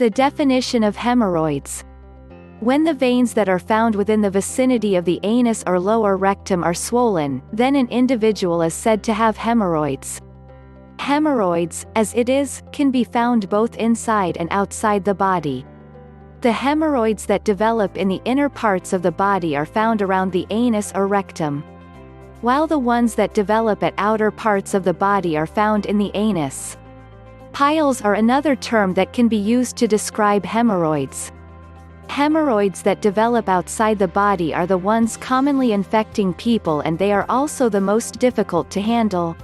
The definition of hemorrhoids. When the veins that are found within the vicinity of the anus or lower rectum are swollen, then an individual is said to have hemorrhoids. Hemorrhoids, as it is, can be found both inside and outside the body. The hemorrhoids that develop in the inner parts of the body are found around the anus or rectum, while the ones that develop at outer parts of the body are found in the anus. Piles are another term that can be used to describe hemorrhoids. Hemorrhoids that develop outside the body are the ones commonly infecting people, and they are also the most difficult to handle.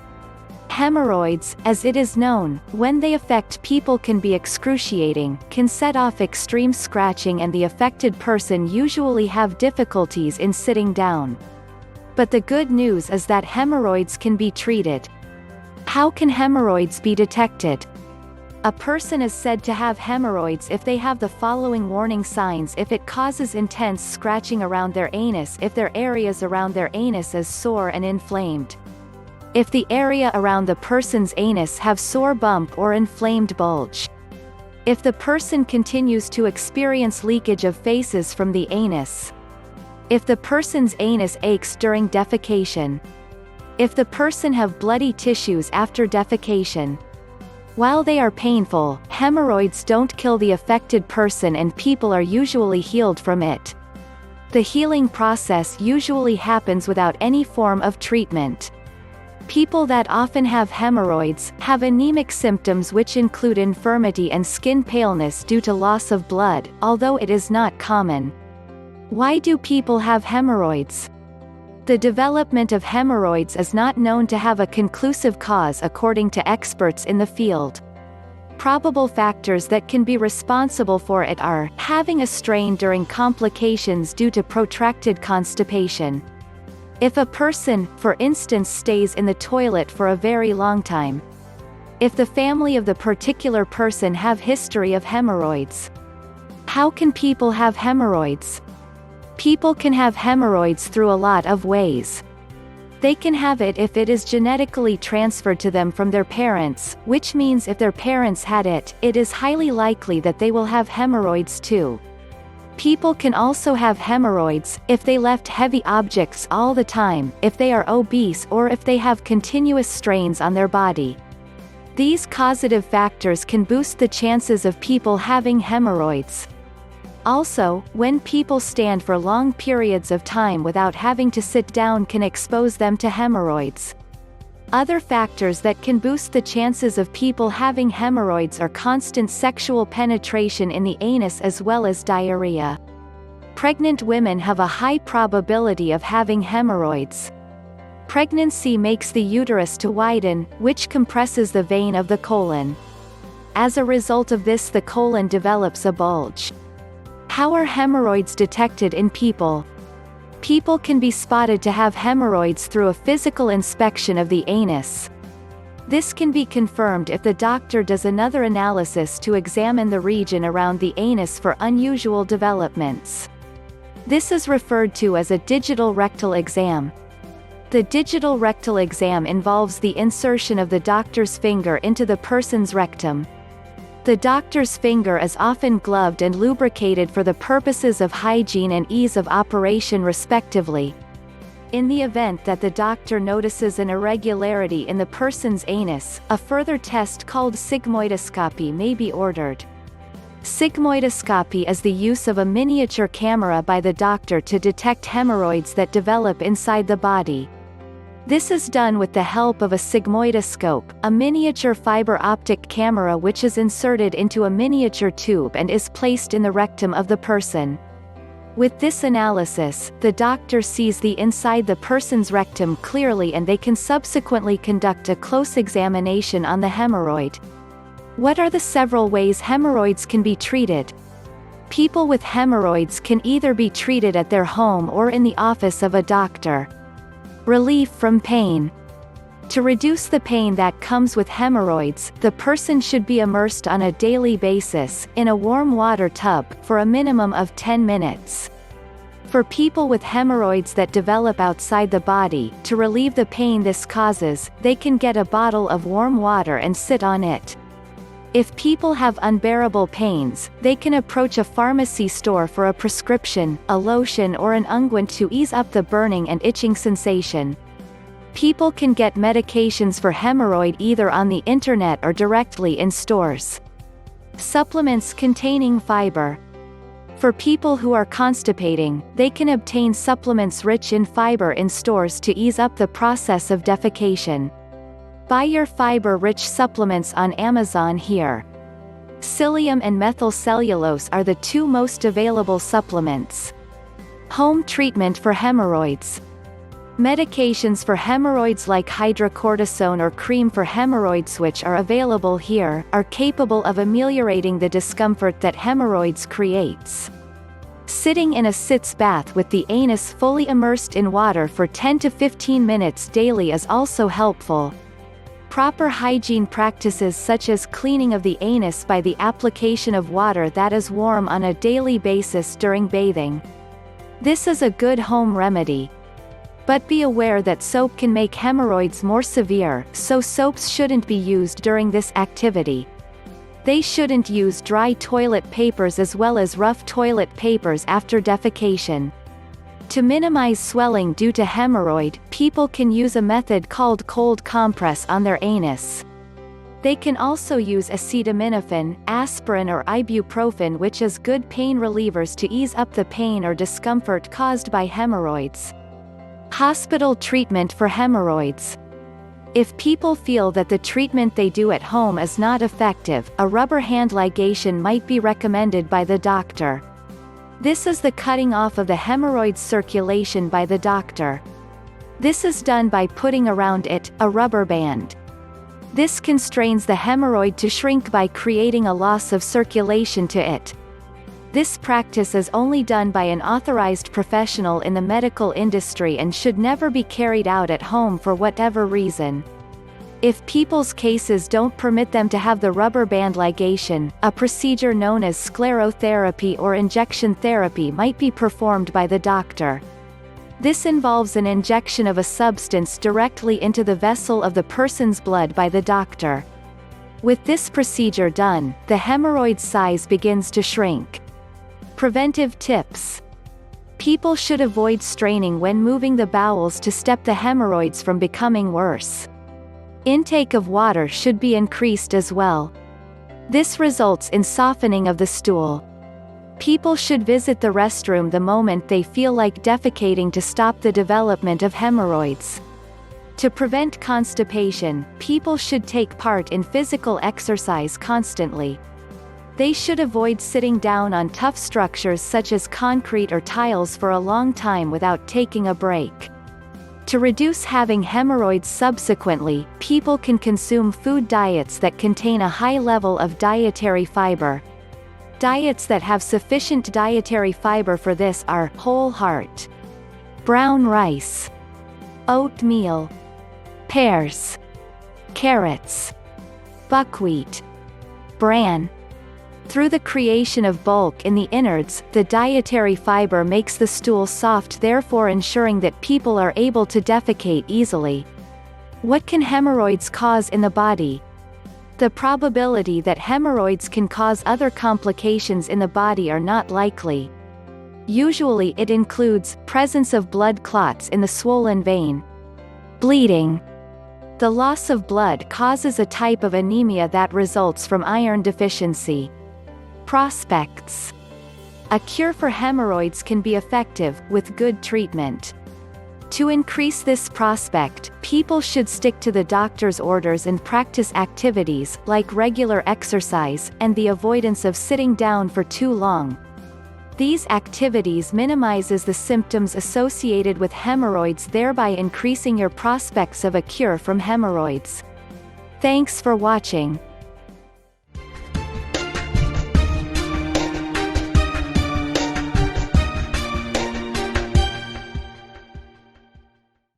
Hemorrhoids, as it is known, when they affect people can be excruciating, can set off extreme scratching, and the affected person usually have difficulties in sitting down. But the good news is that hemorrhoids can be treated. How can hemorrhoids be detected? A person is said to have hemorrhoids if they have the following warning signs: if it causes intense scratching around their anus, if their areas around their anus is sore and inflamed, if the area around the person's anus have sore bump or inflamed bulge, if the person continues to experience leakage of feces from the anus, if the person's anus aches during defecation, if the person have bloody tissues after defecation. While they are painful, hemorrhoids don't kill the affected person, and people are usually healed from it. The healing process usually happens without any form of treatment. People that often have hemorrhoids have anemic symptoms, which include infirmity and skin paleness due to loss of blood, although it is not common. Why do people have hemorrhoids? The development of hemorrhoids is not known to have a conclusive cause according to experts in the field. Probable factors that can be responsible for it are having a strain during complications due to protracted constipation. If a person, for instance, stays in the toilet for a very long time. If the family of the particular person have history of hemorrhoids. How can people have hemorrhoids? People can have hemorrhoids through a lot of ways. They can have it if it is genetically transferred to them from their parents, which means if their parents had it, it is highly likely that they will have hemorrhoids too. People can also have hemorrhoids if they lift heavy objects all the time, if they are obese, or if they have continuous strains on their body. These causative factors can boost the chances of people having hemorrhoids. Also, when people stand for long periods of time without having to sit down can expose them to hemorrhoids. Other factors that can boost the chances of people having hemorrhoids are constant sexual penetration in the anus as well as diarrhea. Pregnant women have a high probability of having hemorrhoids. Pregnancy makes the uterus to widen, which compresses the vein of the colon. As a result of this, the colon develops a bulge. How are hemorrhoids detected in people? People can be spotted to have hemorrhoids through a physical inspection of the anus. This can be confirmed if the doctor does another analysis to examine the region around the anus for unusual developments. This is referred to as a digital rectal exam. The digital rectal exam involves the insertion of the doctor's finger into the person's rectum. The doctor's finger is often gloved and lubricated for the purposes of hygiene and ease of operation respectively. In the event that the doctor notices an irregularity in the person's anus, a further test called sigmoidoscopy may be ordered. Sigmoidoscopy is the use of a miniature camera by the doctor to detect hemorrhoids that develop inside the body. This is done with the help of a sigmoidoscope, a miniature fiber optic camera which is inserted into a miniature tube and is placed in the rectum of the person. With this analysis, the doctor sees the inside the person's rectum clearly, and they can subsequently conduct a close examination on the hemorrhoid. What are the several ways hemorrhoids can be treated? People with hemorrhoids can either be treated at their home or in the office of a doctor. Relief from pain. To reduce the pain that comes with hemorrhoids, the person should be immersed on a daily basis, in a warm water tub, for a minimum of 10 minutes. For people with hemorrhoids that develop outside the body, to relieve the pain this causes, they can get a bottle of warm water and sit on it. If people have unbearable pains, they can approach a pharmacy store for a prescription, a lotion or an unguent to ease up the burning and itching sensation. People can get medications for hemorrhoid either on the internet or directly in stores. Supplements containing fiber. For people who are constipating, they can obtain supplements rich in fiber in stores to ease up the process of defecation. Buy your fiber-rich supplements on Amazon here. Psyllium and methylcellulose are the two most available supplements. Home treatment for hemorrhoids. Medications for hemorrhoids like hydrocortisone or cream for hemorrhoids, which are available here, are capable of ameliorating the discomfort that hemorrhoids creates. Sitting in a sitz bath with the anus fully immersed in water for 10 to 15 minutes daily is also helpful. Proper hygiene practices such as cleaning of the anus by the application of water that is warm on a daily basis during bathing. This is a good home remedy. But be aware that soap can make hemorrhoids more severe, so soaps shouldn't be used during this activity. They shouldn't use dry toilet papers as well as rough toilet papers after defecation. To minimize swelling due to hemorrhoid, people can use a method called cold compress on their anus. They can also use acetaminophen, aspirin or ibuprofen, which is good pain relievers to ease up the pain or discomfort caused by hemorrhoids. Hospital treatment for hemorrhoids. If people feel that the treatment they do at home is not effective, a rubber hand ligation might be recommended by the doctor. This is the cutting off of the hemorrhoid's circulation by the doctor. This is done by putting around it a rubber band. This constrains the hemorrhoid to shrink by creating a loss of circulation to it. This practice is only done by an authorized professional in the medical industry and should never be carried out at home for whatever reason. If people's cases don't permit them to have the rubber band ligation, a procedure known as sclerotherapy or injection therapy might be performed by the doctor. This involves an injection of a substance directly into the vessel of the person's blood by the doctor. With this procedure done, the hemorrhoid size begins to shrink. Preventive tips. People should avoid straining when moving the bowels to stop the hemorrhoids from becoming worse. Intake of water should be increased as well. This results in softening of the stool. People should visit the restroom the moment they feel like defecating to stop the development of hemorrhoids. To prevent constipation, people should take part in physical exercise constantly. They should avoid sitting down on tough structures such as concrete or tiles for a long time without taking a break. To reduce having hemorrhoids subsequently, people can consume food diets that contain a high level of dietary fiber. Diets that have sufficient dietary fiber for this are whole heart, brown rice, oatmeal, pears, carrots, buckwheat, bran. Through the creation of bulk in the innards, the dietary fiber makes the stool soft, therefore ensuring that people are able to defecate easily. What can hemorrhoids cause in the body? The probability that hemorrhoids can cause other complications in the body are not likely. Usually it includes presence of blood clots in the swollen vein, bleeding. The loss of blood causes a type of anemia that results from iron deficiency. Prospects. A cure for hemorrhoids can be effective, with good treatment. To increase this prospect, people should stick to the doctor's orders and practice activities, like regular exercise, and the avoidance of sitting down for too long. These activities minimizes the symptoms associated with hemorrhoids, thereby increasing your prospects of a cure from hemorrhoids. Thanks for watching.